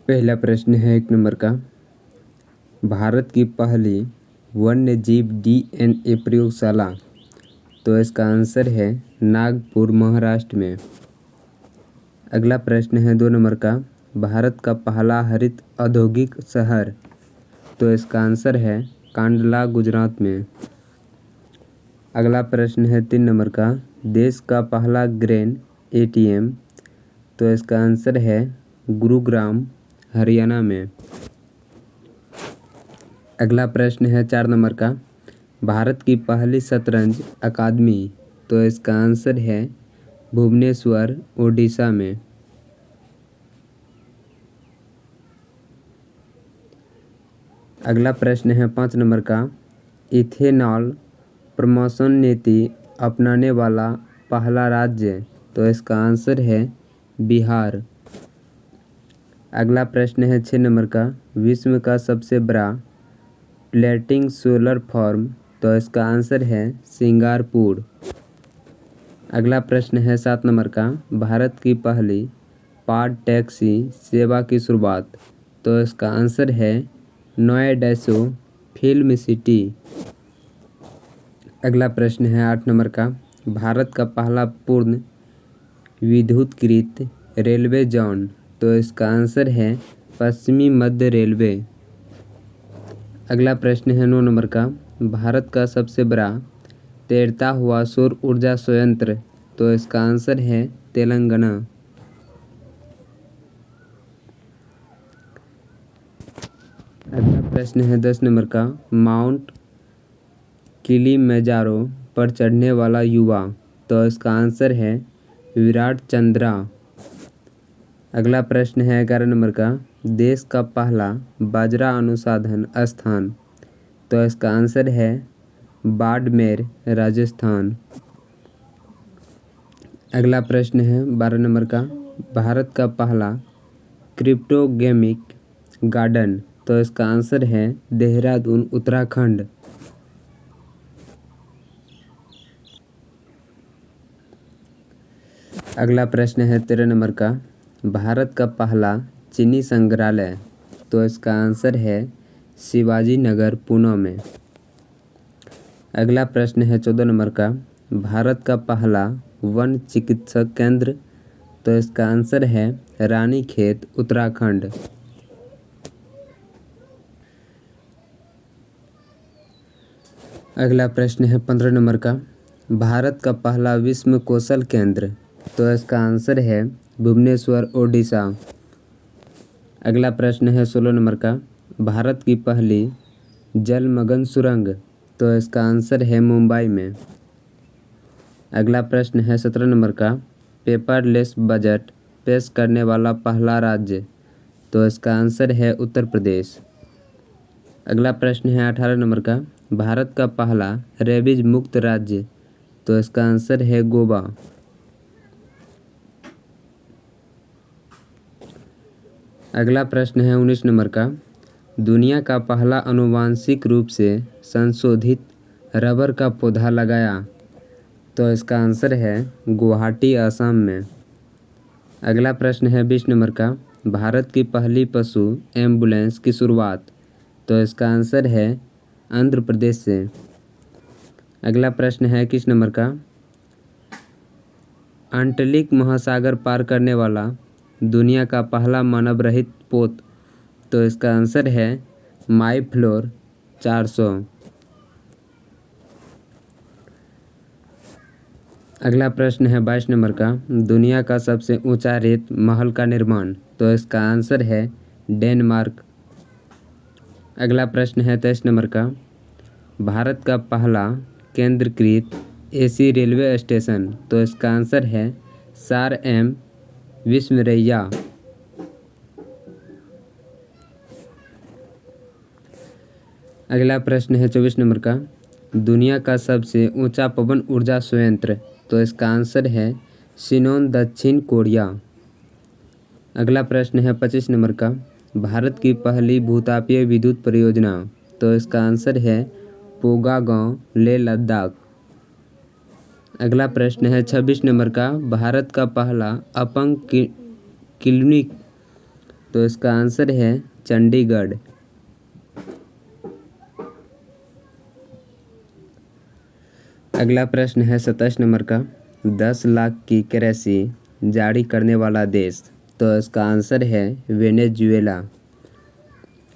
पहला प्रश्न है 1 नंबर का। भारत की पहली वन्य जीव DNA प्रयोगशाला, तो इसका आंसर है नागपुर, महाराष्ट्र में। अगला प्रश्न है 2 नंबर का। भारत का पहला हरित औद्योगिक शहर, तो इसका आंसर है कांडला, गुजरात में। अगला प्रश्न है 3 नंबर का। देश का पहला ग्रेन ATM, तो इसका आंसर है गुरुग्राम, हरियाणा में। अगला प्रश्न है 4 नंबर का। भारत की पहली शतरंज अकादमी, तो इसका आंसर है भुवनेश्वर, ओडिशा में। अगला प्रश्न है 5 नंबर का। इथेनॉल प्रमोशन नीति अपनाने वाला पहला राज्य, तो इसका आंसर है बिहार। अगला प्रश्न है 6 नंबर का। विश्व का सबसे बड़ा फ्लोटिंग सोलर फार्म, तो इसका आंसर है सिंगापुर। अगला प्रश्न है 7 नंबर का। भारत की पहली पाड टैक्सी सेवा की शुरुआत, तो इसका आंसर है नोएडा फिल्म सिटी। अगला प्रश्न है 8 नंबर का। भारत का पहला पूर्ण विद्युतीकृत रेलवे जोन, तो इसका आंसर है पश्चिमी मध्य रेलवे। अगला प्रश्न है 9 नंबर का। भारत का सबसे बड़ा तैरता हुआ सौर ऊर्जा संयंत्र, तो इसका आंसर है तेलंगाना। अगला प्रश्न है 10 नंबर का। माउंट किलिमंजारो पर चढ़ने वाला युवा, तो इसका आंसर है विराट चंद्रा। अगला प्रश्न है 11 नंबर का। देश का पहला बाजरा अनुसंधान स्थान, तो इसका आंसर है बाड़मेर, राजस्थान। अगला प्रश्न है 12 नंबर का। भारत का पहला क्रिप्टोगेमिक गार्डन, तो इसका आंसर है देहरादून, उत्तराखंड। अगला प्रश्न है 13 नंबर का। भारत का पहला चीनी संग्रहालय, तो इसका आंसर है शिवाजी नगर, पुणे में। अगला प्रश्न है 14 नंबर का। भारत का पहला वन चिकित्सक केंद्र, तो इसका आंसर है रानीखेत, उत्तराखंड। अगला प्रश्न है 15 नंबर का। भारत का पहला विश्व कौशल केंद्र, तो इसका आंसर है भुवनेश्वर, ओडिशा। अगला प्रश्न है 16 नंबर का। भारत की पहली जलमग्न सुरंग, तो इसका आंसर है मुंबई में। अगला प्रश्न है 17 नंबर का। पेपरलेस बजट पेश करने वाला पहला राज्य, तो इसका आंसर है उत्तर प्रदेश। अगला प्रश्न है 18 नंबर का। भारत का पहला रेबीज मुक्त राज्य, तो इसका आंसर है गोवा। अगला प्रश्न है 19 नंबर का। दुनिया का पहला आनुवांशिक रूप से संशोधित रबर का पौधा लगाया, तो इसका आंसर है गुवाहाटी, असम में। अगला प्रश्न है 20 नंबर का। भारत की पहली पशु एम्बुलेंस की शुरुआत, तो इसका आंसर है आंध्र प्रदेश से। अगला प्रश्न है 21 नंबर का। अंटार्कटिक महासागर पार करने वाला दुनिया का पहला मानव रहित पोत, तो इसका आंसर है माईफ्लोर 400। अगला प्रश्न है 22 नंबर का। दुनिया का सबसे ऊंचा रेत महल का निर्माण, तो इसका आंसर है डेनमार्क। अगला प्रश्न है 23 नंबर का। भारत का पहला केंद्रीकृत AC रेलवे स्टेशन, तो इसका आंसर है सार विस्मरैया। अगला प्रश्न है 24 नंबर का। दुनिया का सबसे ऊंचा पवन ऊर्जा संयंत्र, तो इसका आंसर है शिनोन, दक्षिण कोरिया। अगला प्रश्न है 25 नंबर का। भारत की पहली भूतापीय विद्युत परियोजना, तो इसका आंसर है पोगा गांव, लेह लद्दाख। अगला प्रश्न है 26 नंबर का। भारत का पहला अपंग क्लिनिक, तो इसका आंसर है चंडीगढ़। अगला प्रश्न है 27 नंबर का, 10 लाख की करेंसी जारी करने वाला देश, तो इसका आंसर है वेनेजुएला।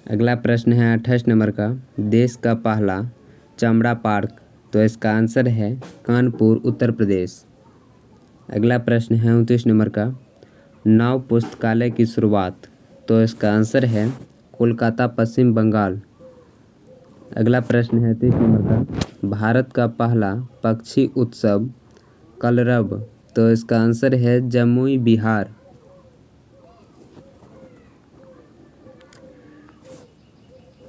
अगला प्रश्न है 28 नंबर का, देश का पहला चमड़ा पार्क, तो इसका आंसर है कानपुर उत्तर प्रदेश। अगला प्रश्न है 29 नंबर का, नव पुस्तकालय की शुरुआत, तो इसका आंसर है कोलकाता पश्चिम बंगाल। अगला प्रश्न है 30 नंबर का, भारत का पहला पक्षी उत्सव कलरव, तो इसका आंसर है जमुई बिहार।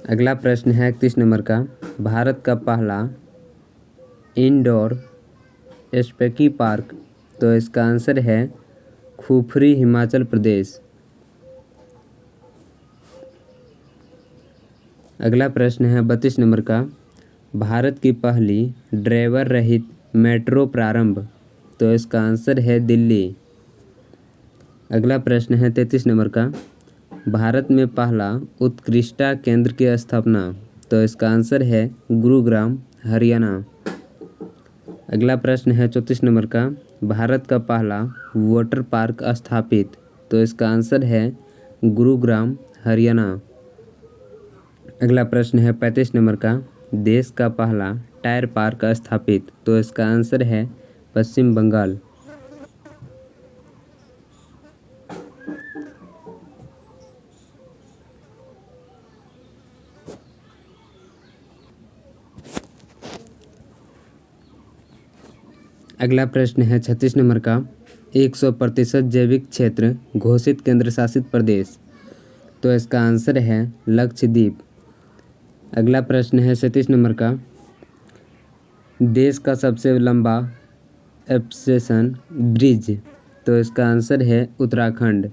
अगला प्रश्न है 31 नंबर का, भारत का पहला इंडोर स्पेकी पार्क, तो इसका आंसर है खुफरी हिमाचल प्रदेश। अगला प्रश्न है 32 नंबर का, भारत की पहली ड्राइवर रहित मेट्रो प्रारंभ, तो इसका आंसर है दिल्ली। अगला प्रश्न है 33 नंबर का, भारत में पहला उत्कृष्टता केंद्र की स्थापना, तो इसका आंसर है गुरुग्राम हरियाणा। अगला प्रश्न है 34 नंबर का, भारत का पहला वाटर पार्क स्थापित, तो इसका आंसर है गुरुग्राम हरियाणा। अगला प्रश्न है 35 नंबर का, देश का पहला टायर पार्क स्थापित, तो इसका आंसर है पश्चिम बंगाल। अगला प्रश्न है 36 नंबर का, 100% जैविक क्षेत्र घोषित केंद्र शासित प्रदेश, तो इसका आंसर है लक्षद्वीप। अगला प्रश्न है 37 नंबर का, देश का सबसे लंबा एप्सेशन ब्रिज, तो इसका आंसर है उत्तराखंड।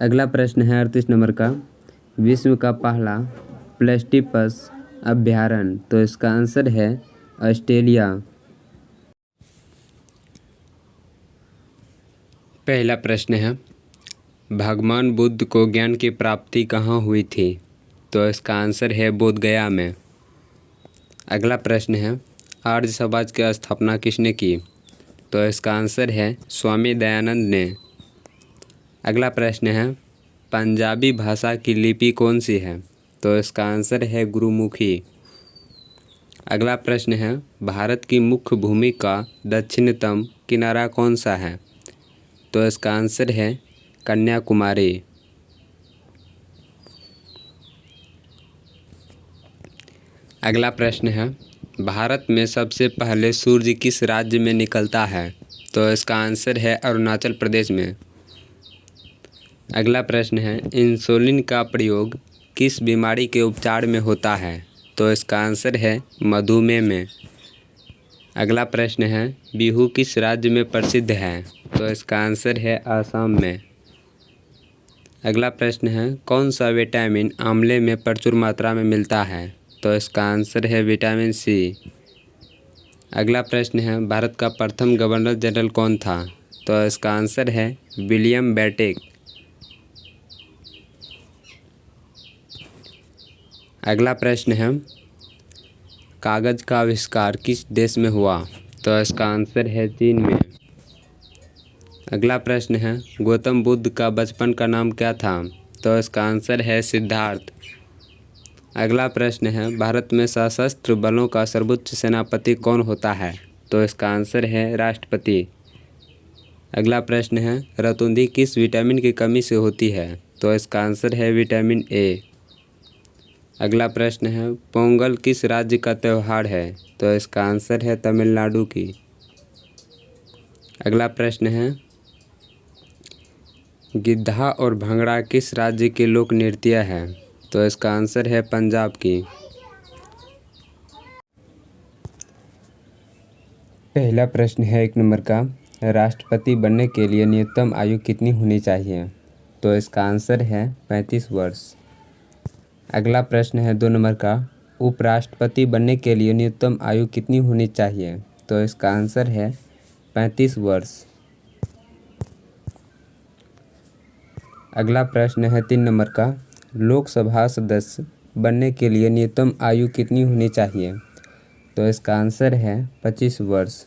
अगला प्रश्न है 38 नंबर का, विश्व का पहला प्लेस्टिपस अभयारण्य, तो इसका आंसर है ऑस्ट्रेलिया। पहला प्रश्न है, भगवान बुद्ध को ज्ञान की प्राप्ति कहाँ हुई थी, तो इसका आंसर है बोधगया में। अगला प्रश्न है, आर्य समाज की स्थापना किसने की, तो इसका आंसर है स्वामी दयानंद ने। अगला प्रश्न है, पंजाबी भाषा की लिपि कौन सी है, तो इसका आंसर है गुरुमुखी। अगला प्रश्न है, भारत की मुख्य भूमि का दक्षिणतम किनारा कौन सा है, तो इसका आंसर है कन्याकुमारी। अगला प्रश्न है, भारत में सबसे पहले सूर्य किस राज्य में निकलता है, तो इसका आंसर है अरुणाचल प्रदेश में। अगला प्रश्न है, इंसुलिन का प्रयोग किस बीमारी के उपचार में होता है, तो इसका आंसर है मधुमेह में। अगला प्रश्न है, बिहू किस राज्य में प्रसिद्ध है, तो इसका आंसर है आसाम में। अगला प्रश्न है, कौन सा विटामिन आंवले में प्रचुर मात्रा में मिलता है, तो इसका आंसर है विटामिन सी। अगला प्रश्न है, भारत का प्रथम गवर्नर जनरल कौन था, तो इसका आंसर है विलियम बेंटिक। अगला प्रश्न है, कागज़ का आविष्कार किस देश में हुआ, तो इसका आंसर है चीन में। अगला प्रश्न है, गौतम बुद्ध का बचपन का नाम क्या था, तो इसका आंसर है सिद्धार्थ। अगला प्रश्न है, भारत में सशस्त्र बलों का सर्वोच्च सेनापति कौन होता है, तो इसका आंसर है राष्ट्रपति। अगला प्रश्न है, रतौंधी किस विटामिन की कमी से होती है, तो इसका आंसर है विटामिन ए। अगला प्रश्न है, पोंगल किस राज्य का त्यौहार है, तो इसका आंसर है तमिलनाडु की। अगला प्रश्न है, गिद्धा और भंगड़ा किस राज्य के लोक नृत्य है, तो इसका आंसर है पंजाब की। पहला प्रश्न है 1 नंबर का, राष्ट्रपति बनने के लिए न्यूनतम आयु कितनी होनी चाहिए, तो इसका आंसर है 35 वर्ष। अगला प्रश्न है 2 नंबर का, उपराष्ट्रपति बनने के लिए न्यूनतम आयु कितनी होनी चाहिए, तो इसका आंसर है 35 वर्ष। अगला प्रश्न है 3 नंबर का, लोकसभा सदस्य बनने के लिए न्यूनतम आयु कितनी होनी चाहिए? तो इसका आंसर है 25 वर्ष।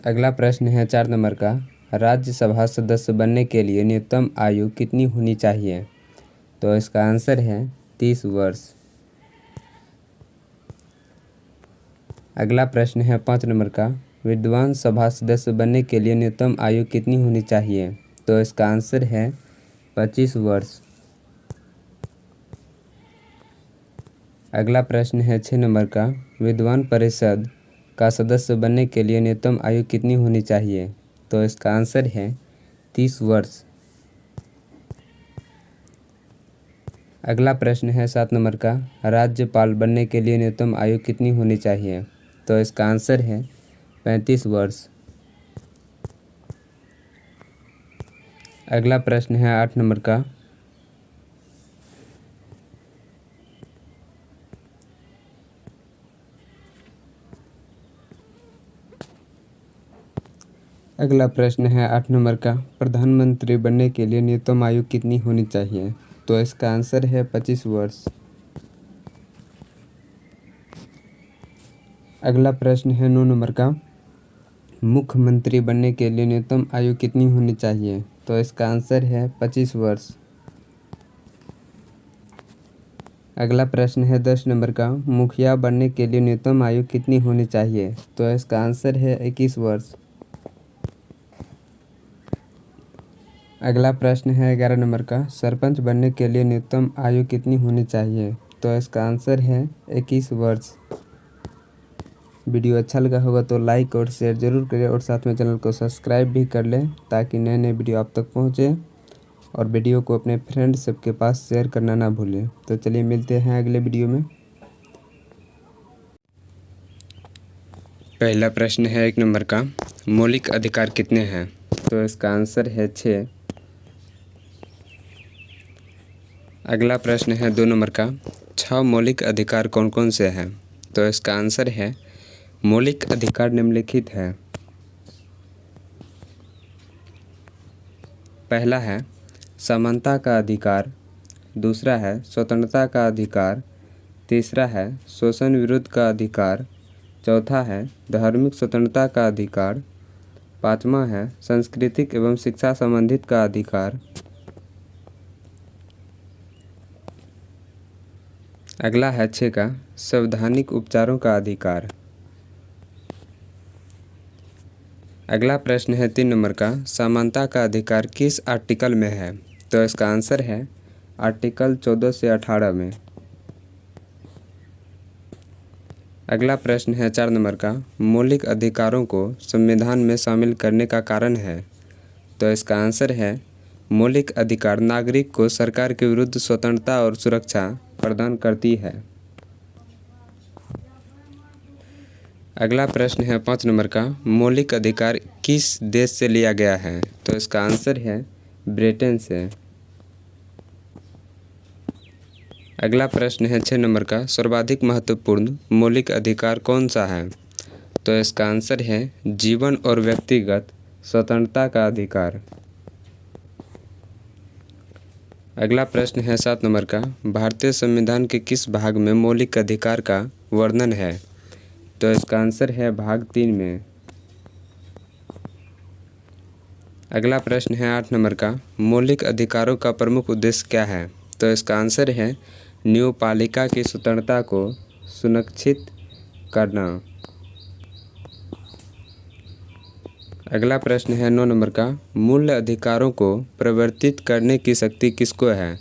अगला प्रश्न है 4 नंबर का, राज्यसभा सदस्य बनने के लिए न्यूनतम आयु कितनी होनी चाहिए? तो इसका आंसर है 30 वर्ष। अगला प्रश्न है 5 नंबर का, विद्वान सभा सदस्य बनने के लिए न्यूनतम आयु कितनी होनी चाहिए? तो इसका आंसर है 25 वर्ष। अगला प्रश्न है 6 नंबर का, विद्वान परिषद का सदस्य बनने के लिए न्यूनतम आयु कितनी होनी चाहिए? तो इसका आंसर है 30 वर्ष। अगला प्रश्न है 7 नंबर का, राज्यपाल बनने के लिए न्यूनतम आयु कितनी होनी चाहिए? तो इसका आंसर है 35 वर्ष। अगला प्रश्न है 8 नंबर का, प्रधानमंत्री बनने के लिए न्यूनतम आयु कितनी होनी चाहिए? तो इसका आंसर है 25 वर्ष। अगला प्रश्न है 9 नंबर का, मुख्यमंत्री बनने के लिए न्यूनतम आयु कितनी होनी चाहिए? तो इसका आंसर है 25 वर्ष। अगला प्रश्न है 10 नंबर का, मुखिया बनने के लिए न्यूनतम आयु कितनी होनी चाहिए? तो इसका आंसर है 21 वर्ष। अगला प्रश्न है 11 नंबर का, सरपंच बनने के लिए न्यूनतम आयु कितनी होनी चाहिए? तो इसका आंसर है 21 वर्ष। वीडियो अच्छा लगा होगा तो लाइक और शेयर ज़रूर करें और साथ में चैनल को सब्सक्राइब भी कर लें ताकि नए नए वीडियो आप तक पहुँचे, और वीडियो को अपने फ्रेंड सबके पास शेयर करना ना भूलें। तो चलिए मिलते हैं अगले वीडियो में। पहला प्रश्न है 1 नंबर का, मौलिक अधिकार कितने हैं? तो इसका आंसर है 6। अगला प्रश्न है 2 नंबर का, 6 मौलिक अधिकार कौन कौन से हैं? तो इसका आंसर है, मौलिक अधिकार निम्नलिखित है। पहला है समानता का अधिकार, दूसरा है स्वतंत्रता का अधिकार, तीसरा है शोषण विरुद्ध का अधिकार, चौथा है धार्मिक स्वतंत्रता का अधिकार, पाँचवा है सांस्कृतिक एवं शिक्षा संबंधित का अधिकार। अगला है 6 का, संवैधानिक उपचारों का अधिकार। अगला प्रश्न है 3 नंबर का, समानता का अधिकार किस आर्टिकल में है? तो इसका आंसर है आर्टिकल 14 से 18 में। अगला प्रश्न है 4 नंबर का, मौलिक अधिकारों को संविधान में शामिल करने का कारण है? तो इसका आंसर है, मौलिक अधिकार नागरिक को सरकार के विरुद्ध स्वतंत्रता और सुरक्षा प्रदान करती है। अगला प्रश्न है 5 नंबर का, मौलिक अधिकार किस देश से लिया गया है? तो इसका आंसर है ब्रिटेन से। अगला प्रश्न है 6 नंबर का, सर्वाधिक महत्वपूर्ण मौलिक अधिकार कौन सा है? तो इसका आंसर है जीवन और व्यक्तिगत स्वतंत्रता का अधिकार। अगला प्रश्न है 7 नंबर का, भारतीय संविधान के किस भाग में मौलिक अधिकार का वर्णन है? तो इसका आंसर है भाग 3 में। अगला प्रश्न है 8 नंबर का, मौलिक अधिकारों का प्रमुख उद्देश्य क्या है? तो इसका आंसर है न्यायपालिका की स्वतंत्रता को सुनिश्चित करना। अगला प्रश्न है 9 नंबर का, मूल अधिकारों को परिवर्तित करने की शक्ति किसको है?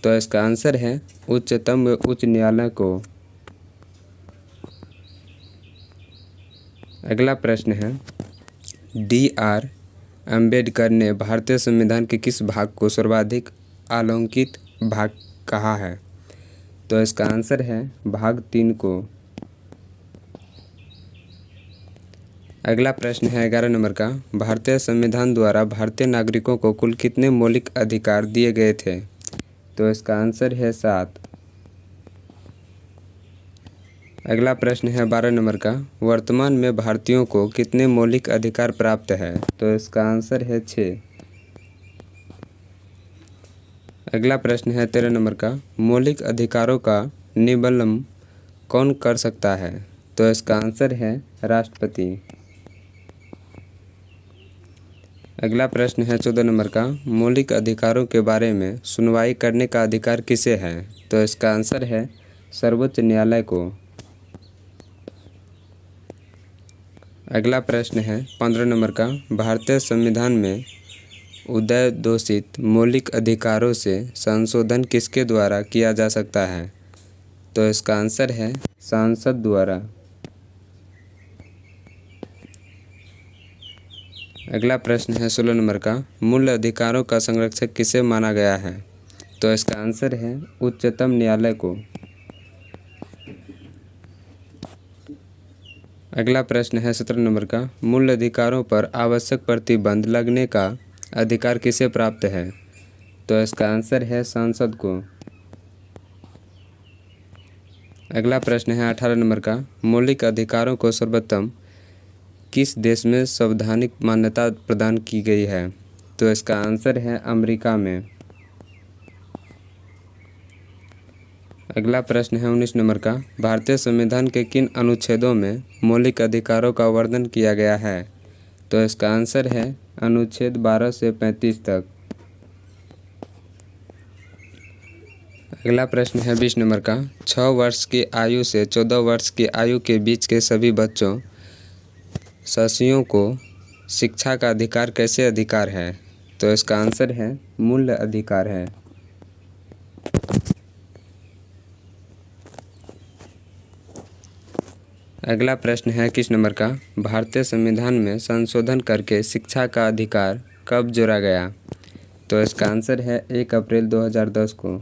तो इसका आंसर है उच्चतम व उच्च न्यायालय को। अगला प्रश्न है, D.R. अम्बेडकर ने भारतीय संविधान के किस भाग को सर्वाधिक आलंकित भाग कहा है? तो इसका आंसर है भाग 3 को। अगला प्रश्न है 11 नंबर का, भारतीय संविधान द्वारा भारतीय नागरिकों को कुल कितने मौलिक अधिकार दिए गए थे? तो इसका आंसर है 7। अगला प्रश्न है 12 नंबर का, वर्तमान में भारतीयों को कितने मौलिक अधिकार प्राप्त है? तो इसका आंसर है 6। अगला प्रश्न है 13 नंबर का, मौलिक अधिकारों का निबंधन कौन कर सकता है? तो इसका आंसर है राष्ट्रपति। अगला प्रश्न है 14 नंबर का, मौलिक अधिकारों के बारे में सुनवाई करने का अधिकार किसे है? तो इसका आंसर है सर्वोच्च न्यायालय को। अगला प्रश्न है 15 नंबर का, भारतीय संविधान में उद्घोषित मौलिक अधिकारों से संशोधन किसके द्वारा किया जा सकता है? तो इसका आंसर है संसद द्वारा। अगला प्रश्न है 16 नंबर का, मूल अधिकारों का संरक्षक किसे माना गया है? तो इसका आंसर है उच्चतम न्यायालय को। अगला प्रश्न है 17 नंबर का, मूल अधिकारों पर आवश्यक प्रतिबंध लगने का अधिकार किसे प्राप्त है? तो इसका आंसर है संसद को। अगला प्रश्न है 18 नंबर का, मौलिक अधिकारों को सर्वोत्तम किस देश में संवैधानिक मान्यता प्रदान की गई है? तो इसका आंसर है अमेरिका में। अगला प्रश्न है 19 नंबर का, भारतीय संविधान के किन अनुच्छेदों में मौलिक अधिकारों का वर्णन किया गया है? तो इसका आंसर है अनुच्छेद 12 से 35 तक। अगला प्रश्न है 20 नंबर का, 6 वर्ष की आयु से 14 वर्ष की आयु के बीच के सभी बच्चों शिशुओं को शिक्षा का अधिकार कैसे अधिकार है? तो इसका आंसर है मूल अधिकार है। अगला प्रश्न है 21 नंबर का, भारतीय संविधान में संशोधन करके शिक्षा का अधिकार कब जोड़ा गया? तो इसका आंसर है 1 अप्रैल 2010 को।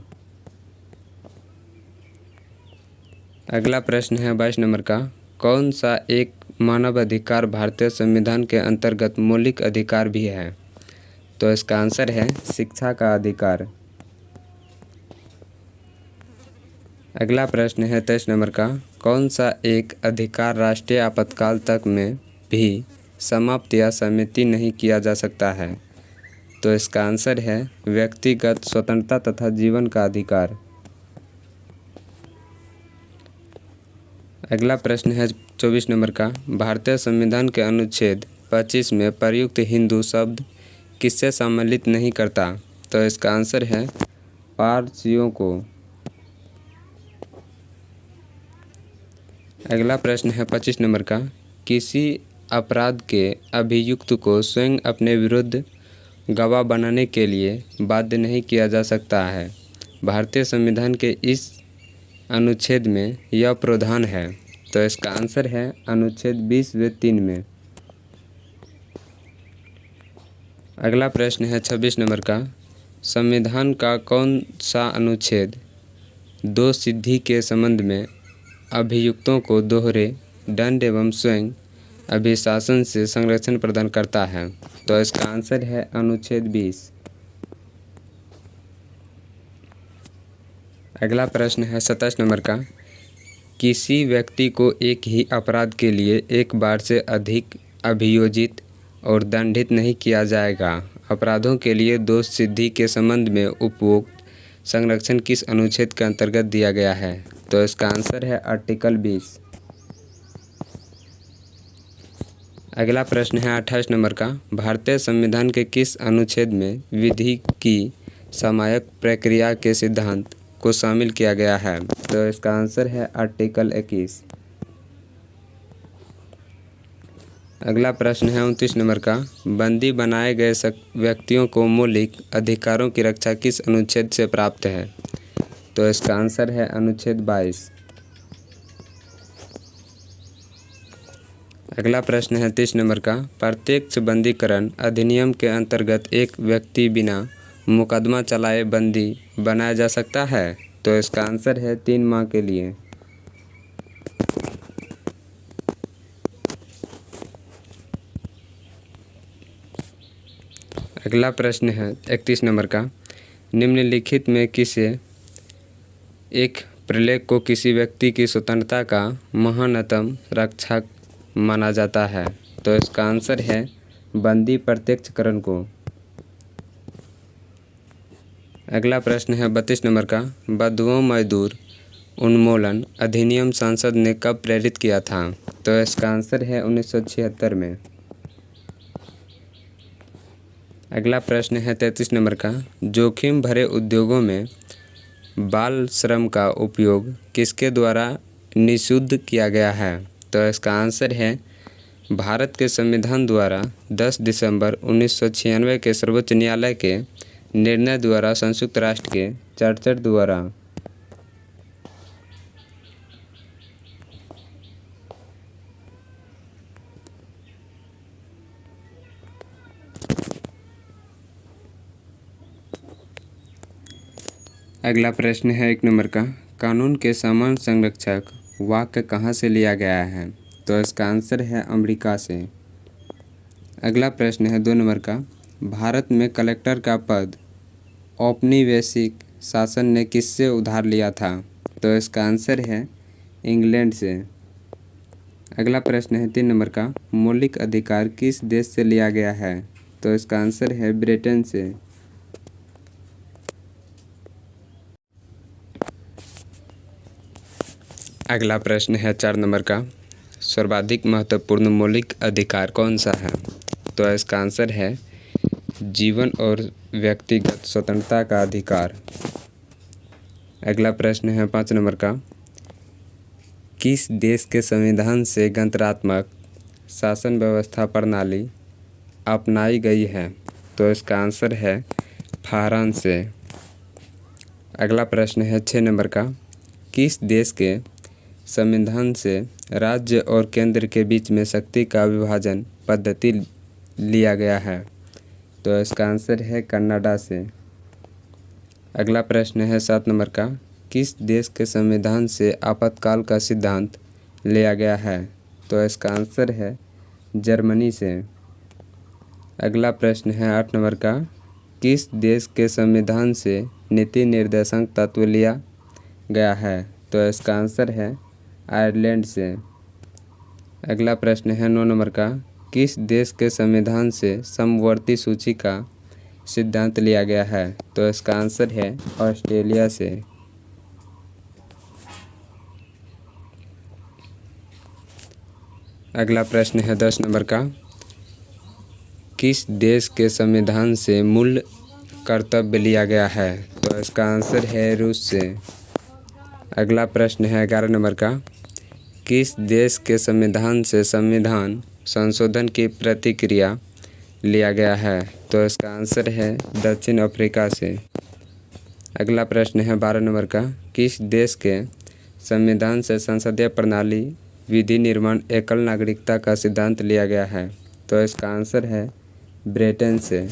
अगला प्रश्न है 22 नंबर का, कौन सा एक मानव अधिकार भारतीय संविधान के अंतर्गत मौलिक अधिकार भी है? तो इसका आंसर है शिक्षा का अधिकार। अगला प्रश्न है 23 नंबर का, कौन सा एक अधिकार राष्ट्रीय आपातकाल तक में भी समाप्त या सीमित नहीं किया जा सकता है? तो इसका आंसर है व्यक्तिगत स्वतंत्रता तथा जीवन का अधिकार। अगला प्रश्न है 24 नंबर का, भारतीय संविधान के अनुच्छेद 25 में प्रयुक्त हिंदू शब्द किससे सम्मिलित नहीं करता? तो इसका आंसर है पारसियों को। अगला प्रश्न है 25 नंबर का, किसी अपराध के अभियुक्त को स्वयं अपने विरुद्ध गवाह बनाने के लिए बाध्य नहीं किया जा सकता है। भारतीय संविधान के इस अनुच्छेद में यह प्रावधान है। तो इसका आंसर है अनुच्छेद 20(3) में। अगला प्रश्न है 26 नंबर का, संविधान का कौन सा अनुच्छेद दोष सिद्धि के संबंध में अभियुक्तों को दोहरे दंड एवं स्वयं अभिशासन से संरक्षण प्रदान करता है? तो इसका आंसर है अनुच्छेद 20। अगला प्रश्न है 27 नंबर का, किसी व्यक्ति को एक ही अपराध के लिए एक बार से अधिक अभियोजित और दंडित नहीं किया जाएगा। अपराधों के लिए दोष सिद्धि के संबंध में उपयुक्त संरक्षण किस अनुच्छेद के अंतर्गत दिया गया है? तो इसका आंसर है आर्टिकल 20। अगला प्रश्न है 28 नंबर का, भारतीय संविधान के किस अनुच्छेद में विधि की समायक प्रक्रिया के सिद्धांत को शामिल किया गया है? तो इसका आंसर है आर्टिकल 21। अगला प्रश्न है 29 नंबर का, बंदी बनाए गए व्यक्तियों को मौलिक अधिकारों की रक्षा किस अनुच्छेद से प्राप्त है? तो इसका आंसर है अनुच्छेद 22। अगला प्रश्न है 30 नंबर का, प्रत्यक्ष बंदीकरण अधिनियम के अंतर्गत एक व्यक्ति बिना मुकदमा चलाए बंदी बनाया जा सकता है? तो इसका आंसर है 3 माह के लिए। अगला प्रश्न है 31 नंबर का, निम्नलिखित में किसे एक प्रलेख को किसी व्यक्ति की स्वतंत्रता का महानतम रक्षक माना जाता है? तो इसका आंसर है बंदी प्रत्यक्षकरण को। अगला प्रश्न है 32 नंबर का, बंधुआ मजदूर उन्मूलन अधिनियम संसद ने कब प्रेरित किया था? तो इसका आंसर है 1976 में। अगला प्रश्न है 33 नंबर का, जोखिम भरे उद्योगों में बाल श्रम का उपयोग किसके द्वारा निषिद्ध किया गया है? तो इसका आंसर है भारत के संविधान द्वारा 10 दिसंबर 1996 के सर्वोच्च न्यायालय के निर्णय द्वारा संयुक्त राष्ट्र के चार्टर द्वारा। अगला प्रश्न है 1 नंबर का, कानून के समान संरक्षक वाक्य कहाँ से लिया गया है? तो इसका आंसर है अमेरिका से। अगला प्रश्न है 2 नंबर का, भारत में कलेक्टर का पद औपनिवेशिक शासन ने किससे उधार लिया था? तो इसका आंसर है इंग्लैंड से। अगला प्रश्न है 3 नंबर का, मौलिक अधिकार किस देश से लिया गया है? तो इसका आंसर है ब्रिटेन से। अगला प्रश्न है 4 नंबर का, सर्वाधिक महत्वपूर्ण मौलिक अधिकार कौन सा है? तो इसका आंसर है जीवन और व्यक्तिगत स्वतंत्रता का अधिकार। अगला प्रश्न है 5 नंबर का, किस देश के संविधान से गणतंत्रात्मक शासन व्यवस्था प्रणाली अपनाई गई है? तो इसका आंसर है फ्रांस से। अगला प्रश्न है 6 नंबर का, किस देश के संविधान से राज्य और केंद्र के बीच में शक्ति का विभाजन पद्धति लिया गया है? तो इसका आंसर है कनाडा से। अगला प्रश्न है 7 नंबर का, किस देश के संविधान से आपातकाल का सिद्धांत लिया गया है? तो इसका आंसर है जर्मनी से। अगला प्रश्न है 8 नंबर का, किस देश के संविधान से नीति निर्देशक तत्व लिया गया है? तो इसका आंसर है आयरलैंड से। अगला प्रश्न है 9 नंबर का, किस देश के संविधान से समवर्ती सूची का सिद्धांत लिया गया है? तो इसका आंसर है ऑस्ट्रेलिया से। अगला प्रश्न है 10 नंबर का, किस देश के संविधान से मूल कर्तव्य लिया गया है? तो इसका आंसर है रूस से। अगला प्रश्न है 11 नंबर का, किस देश के संविधान से संविधान संशोधन की प्रतिक्रिया लिया गया है? तो इसका आंसर है दक्षिण अफ्रीका से। अगला प्रश्न है 12 नंबर का, किस देश के संविधान से संसदीय प्रणाली विधि निर्माण एकल नागरिकता का सिद्धांत लिया गया है? तो इसका आंसर है ब्रिटेन से।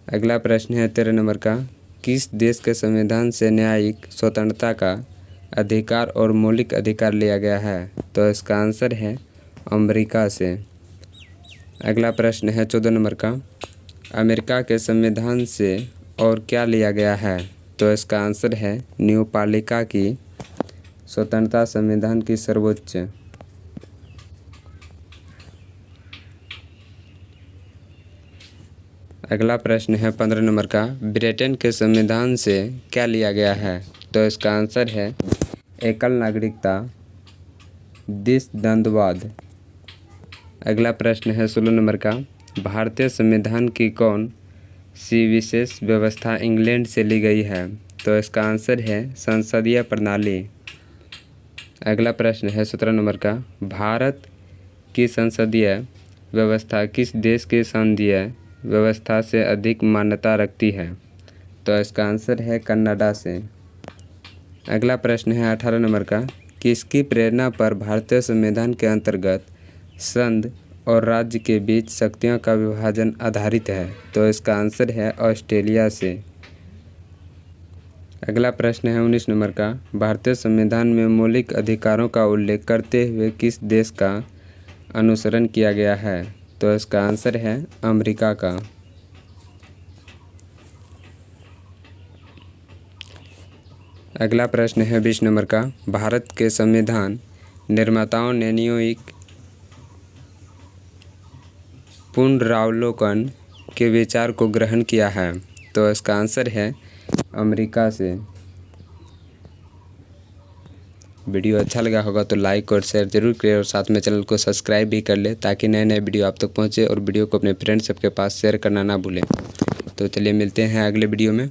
अगला प्रश्न है 13 नंबर का, किस देश के संविधान से न्यायिक स्वतंत्रता का अधिकार और मौलिक अधिकार लिया गया है? तो इसका आंसर है अमेरिका से। अगला प्रश्न है 14 नंबर का, अमेरिका के संविधान से और क्या लिया गया है? तो इसका आंसर है न्यायपालिका की स्वतंत्रता संविधान की सर्वोच्च। अगला प्रश्न है 15 नंबर का, ब्रिटेन के संविधान से क्या लिया गया है? तो इसका आंसर है एकल नागरिकता द्विसंदर्भवाद। अगला प्रश्न है 16 नंबर का, भारतीय संविधान की कौन सी विशेष व्यवस्था इंग्लैंड से ली गई है? तो इसका आंसर है संसदीय प्रणाली। अगला प्रश्न है 17 नंबर का, भारत की संसदीय व्यवस्था किस देश की संसदीय व्यवस्था से अधिक मान्यता रखती है? तो इसका आंसर है कनाडा से। अगला प्रश्न है 18 नंबर का, किसकी प्रेरणा पर भारतीय संविधान के अंतर्गत संघ और राज्य के बीच शक्तियों का विभाजन आधारित है? तो इसका आंसर है ऑस्ट्रेलिया से। अगला प्रश्न है 19 नंबर का, भारतीय संविधान में मौलिक अधिकारों का उल्लेख करते हुए किस देश का अनुसरण किया गया है? तो इसका आंसर है अमेरिका का। अगला प्रश्न है 20 नंबर का, भारत के संविधान निर्माताओं ने न्यायिक पुनरावलोकन के विचार को ग्रहण किया है। तो इसका आंसर है अमेरिका से। वीडियो अच्छा लगा होगा तो लाइक और शेयर जरूर करें और साथ में चैनल को सब्सक्राइब भी कर ले ताकि नए नए वीडियो आप तक पहुंचे और वीडियो को अपने फ्रेंड्स सबके पास शेयर करना ना भूलें। तो चलिए मिलते हैं अगले वीडियो में।